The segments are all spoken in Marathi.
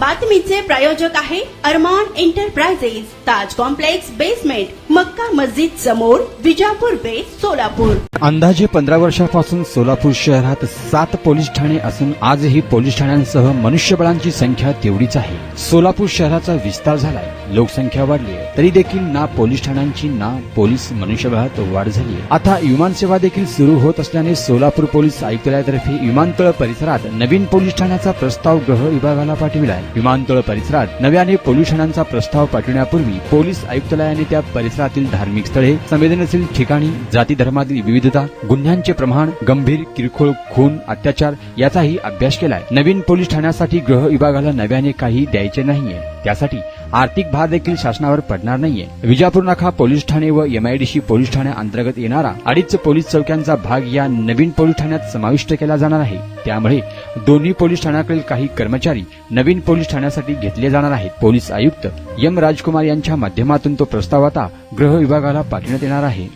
बातमीचे प्रायोजक आहे अरमान एंटरप्राइजेस, ताज कॉम्प्लेक्स बेसमेंट, मक्का मस्जिद समोर, विजापूर बेस, सोलापूर। अंदाजे 15 वर्षापासून सोलापूर शहरात 7 पोलीस ठाणे असून आजही पोलीस ठाण्यांसह मनुष्यबळांची संख्या तेवढीच आहे। सोलापूर शहराचा विस्तार झालाय, लोकसंख्या वाढली तरी देखील ना पोलीस ठाण्यांची ना पोलीस मनुष्यबळात वाढ झाली। आता विमानसेवा देखील सुरू होत असल्याने सोलापूर पोलीस आयुक्तालयातर्फे विमानतळ परिसरात नवीन पोलीस ठाण्याचा प्रस्ताव गृह विभागाला पाठविलाय। विमानतळ परिसरात नव्याने पोलीस ठाण्यांचा प्रस्ताव पाठविण्यापूर्वी पोलीस आयुक्तालयाने त्या परिसरातील धार्मिक स्थळे, संवेदनशील ठिकाणी, जाती धर्मातील विविधता, गुन्ह्यांचे प्रमाण, गंभीर किरकोळ खून, अत्याचार याचाही अभ्यास केलाय। नवीन पोलीस ठाण्यासाठी गृह विभागाला नव्याने काही द्यायचे नाहीये, त्यासाठी आर्थिक भार देखील शासनावर पडणार नाहीये। विजापूर नाका पोलीस ठाणे व MIDC पोलीस ठाण्या अंतर्गत येणारा 2.5 पोलीस चौक्यांचा भाग या नवीन पोलीस ठाण्यात समाविष्ट केला जाणार आहे। त्यामुळे दोन्ही पोलीस ठाण्याकडील काही कर्मचारी नवीन पोलीस ठाण्यासाठी घेतले जाणार आहेत। पोलीस आयुक्त M. राजकुमार यांच्या माध्यमातून तो प्रस्ताव आता गृह विभागाला पाठवण्यात येणार आहे।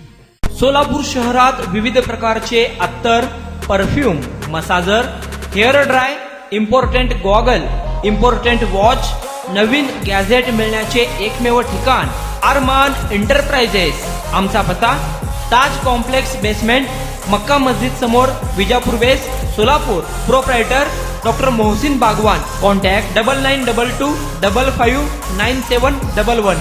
सोलापूर शहरात विविध प्रकारचे अत्तर, perfume, massager, hair dry, important goggle, important watch, नवीन गॅझेट मिळण्याचे एकमेव ठिकाण अरमान एंटरप्राइजेस। आमचा पत्ता ताज कॉम्प्लेक्स बेसमेंट, मक्का मस्जिद समोर, विजापूर वेस, Solapur. Proprietor doctor Mohsin Bagwan. Contact 9922 55 9711।